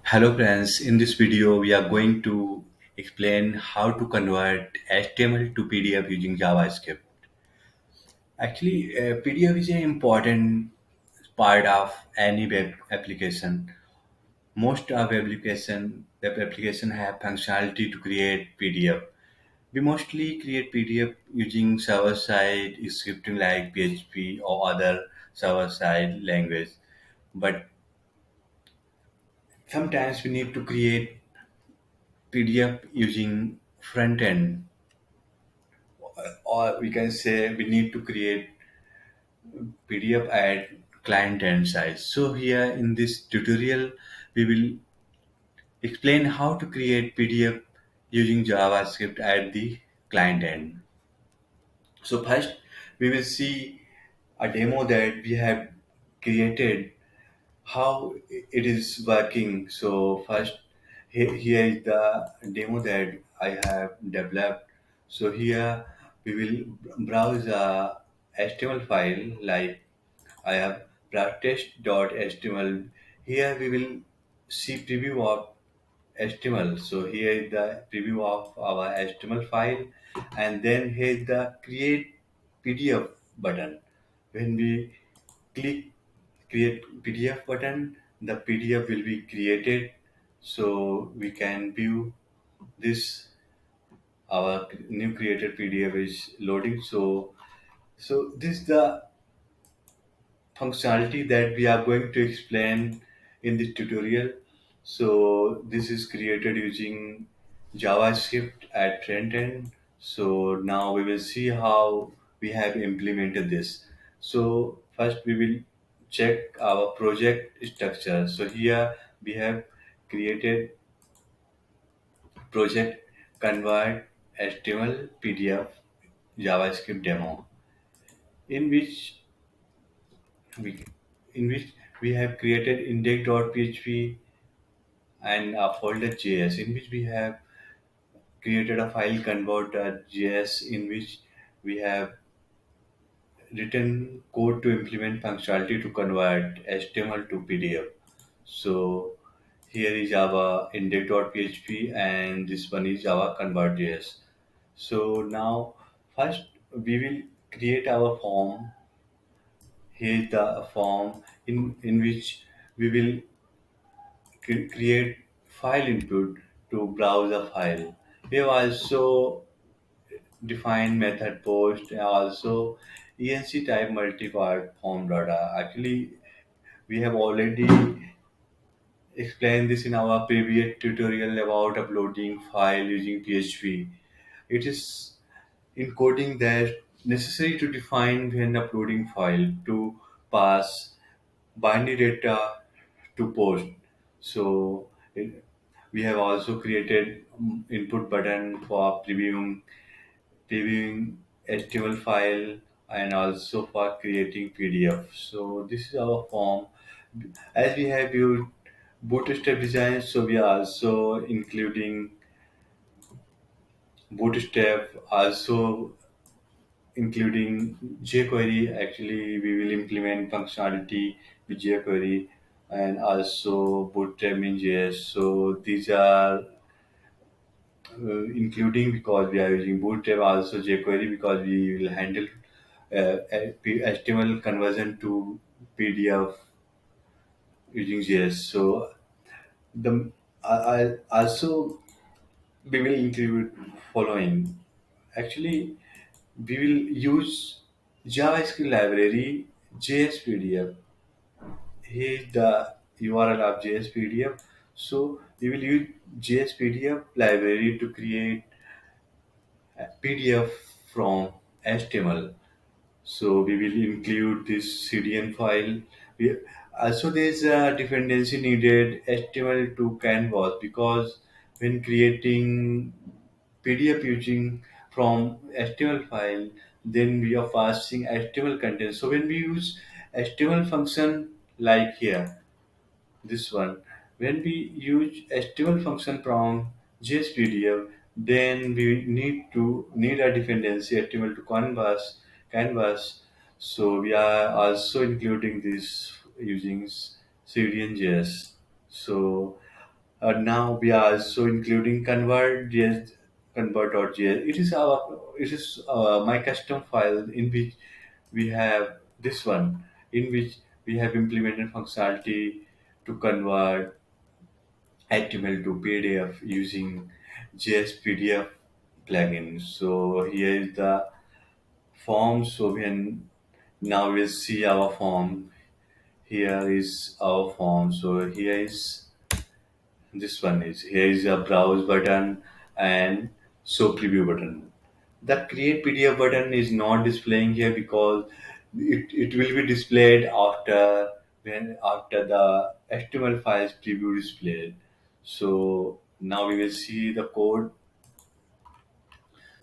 Hello friends, in this video we are going to explain how to convert HTML to PDF using JavaScript. Actually, PDF is an important part of any web application. Most of web application have functionality to create PDF. We mostly create PDF using server-side scripting like PHP or other server-side language. But sometimes we need to create PDF using front end, or we can say we need to create PDF at client end side. So here in this tutorial, we will explain how to create PDF using JavaScript at the client end. So first, we will see a demo that we have created how it is working. So first, here is the demo that I have developed. So here we will browse a HTML file like I have browsed test.html. Here we will see preview of HTML. So here is the preview of our HTML file, and then here is the create PDF button. When we click create PDF button, the PDF will be created, so we can view this. Our new created PDF is loading. So this is the functionality that we are going to explain in this tutorial. So this is created using JavaScript at front end. So now we will see how we have implemented this. So first we will check our project structure. So here we have created project convert HTML PDF JavaScript demo in which we in which we have created index.php and a folder JS in which we have created a file convert.js in which we have written code to implement functionality to convert HTML to PDF. So here is Java index.php and this one is Java convert.js. So now first we will create our form. Here is the form in which we will create file input to browse a file. We have also defined method post and also enc type multi-part form data. Actually, we have already explained this in our previous tutorial about uploading file using PHP. It is encoding that necessary to define when uploading file to pass binary data to post. So we have also created input button for previewing HTML file and also for creating PDF. So this is our form. As we have used Bootstrap design, so we are also including Bootstrap, also including jQuery. Actually, we will implement functionality with jQuery and also Bootstrap in JS. So these are including because we are using Bootstrap, also jQuery because we will handle HTML conversion to PDF using JS. So the I also we will include following. Actually, we will use JavaScript library JSPDF. Here is the URL of JSPDF. So we will use JSPDF library to create a PDF from HTML. So we will include this CDN file. We, also, there is a dependency needed HTML to Canvas because when creating PDF using from HTML file, then we are passing HTML content. So when we use HTML function like here, this one, when we use HTML function from JSPDF, then we need a dependency HTML to canvas. So we are also including this using CDN.js. So Now we are also including convert.js, convert.js. It is my custom file in which we have this one, in which we have implemented functionality to convert HTML to PDF using JS PDF plugin. So here is the form. So when now we'll see our form. Here is our form. So here is this one is here is a browse button and show preview button. The create PDF button is not displaying here because it will be displayed after the HTML files preview displayed. So now we will see the code.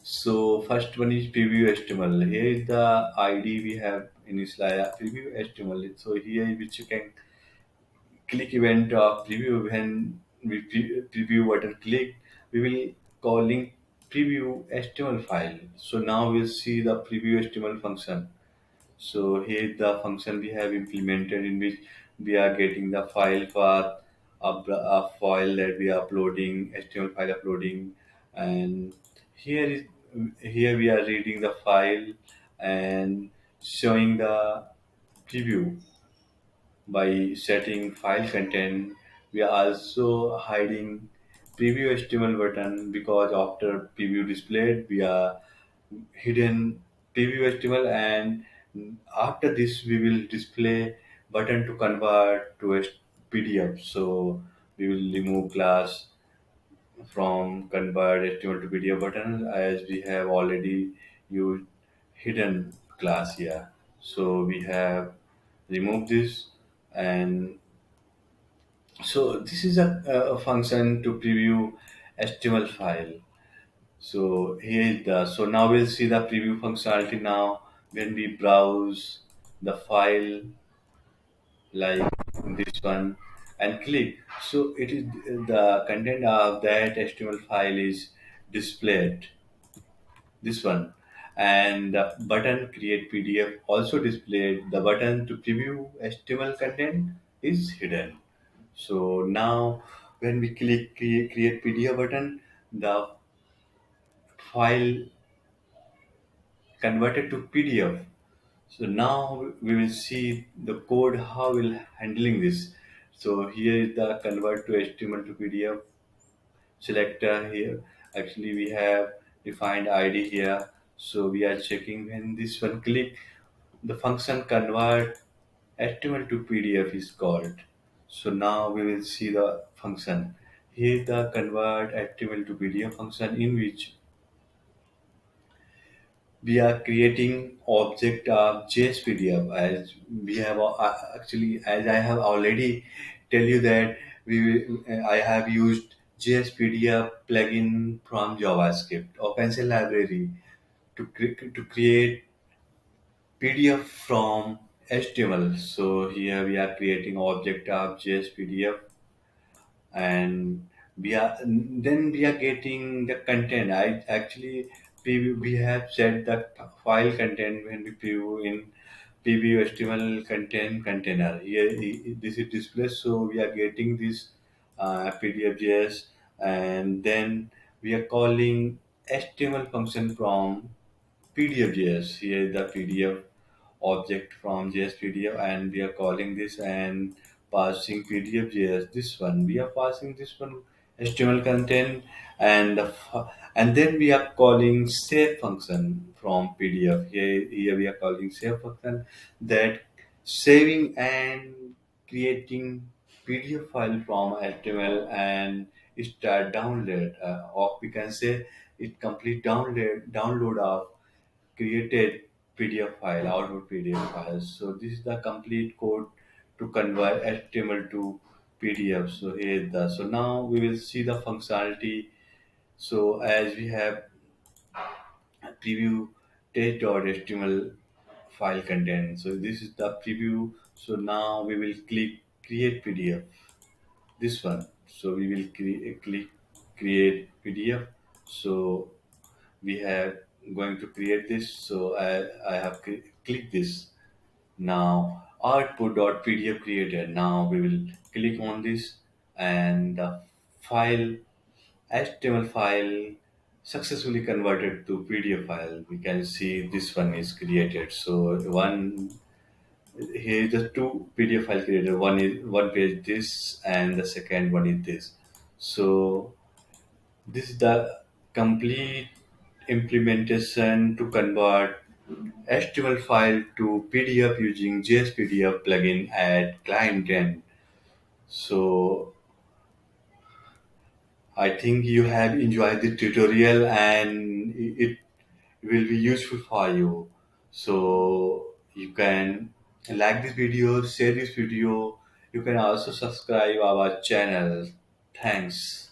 So first one is preview HTML. Here is the ID we have initialized preview HTML. So here which you can click event preview. When we preview button click, we will calling preview HTML file. So now we'll see the preview HTML function. So here the function we have implemented in which we are getting the file path, a file that we are uploading, HTML file uploading, and here is here we are reading the file and showing the preview by setting file content. We are also hiding preview HTML button because after preview displayed, we are hidden preview HTML, and after this we will display button to convert to a PDF. So we will remove class from convert HTML to PDF button as we have already used hidden class here. So we have removed this, and so this is a function to preview HTML file. So here is the so now we'll see the preview functionality now when we browse the file like this one and click. So it is the content of that HTML file is displayed this one, and the button create PDF also displayed. The button to preview HTML content is hidden. So now when we click create PDF button, the file converted to PDF. So now we will see the code how we'll handling this. So here is the convert to HTML to PDF selector here. Actually we have defined ID here. So we are checking when this one click, the function convert HTML to PDF is called. So now we will see the function. Here the convert HTML to PDF function in which we are creating object of JSPDF as we have actually as I have already tell you that I have used JSPDF plugin from JavaScript or Pencil library to create PDF from HTML. So here we are creating object of JSPDF, and we are getting the content. I actually we have set the file content when we preview in preview HTML content container. Here this is display, so we are getting this PDF.js, and then we are calling HTML function from PDF.js. Here is the PDF object from JS and we are calling this and passing PDF.js. This one we are passing this one HTML content, and and then we are calling save function from PDF. Here we are calling save function that saving and creating PDF file from HTML and start download, or we can say it complete download of created PDF file, output PDF files. So this is the complete code to convert HTML to PDF. So here is the so now we will see the functionality. So as we have preview test.html file content. So this is the preview. So now we will click create PDF. This one. So we will click create PDF. So we have going to create this. So I have clicked this. Now output.pdf created. Now we will click on this, and the file, HTML file successfully converted to PDF file. We can see this one is created. So one here is the two PDF file created. One is one page this and the second one is this. So this is the complete implementation to convert HTML file to PDF using JSPDF plugin at client end. So I think you have enjoyed the tutorial and it will be useful for you. So you can like this video, share this video. You can also subscribe our channel. Thanks.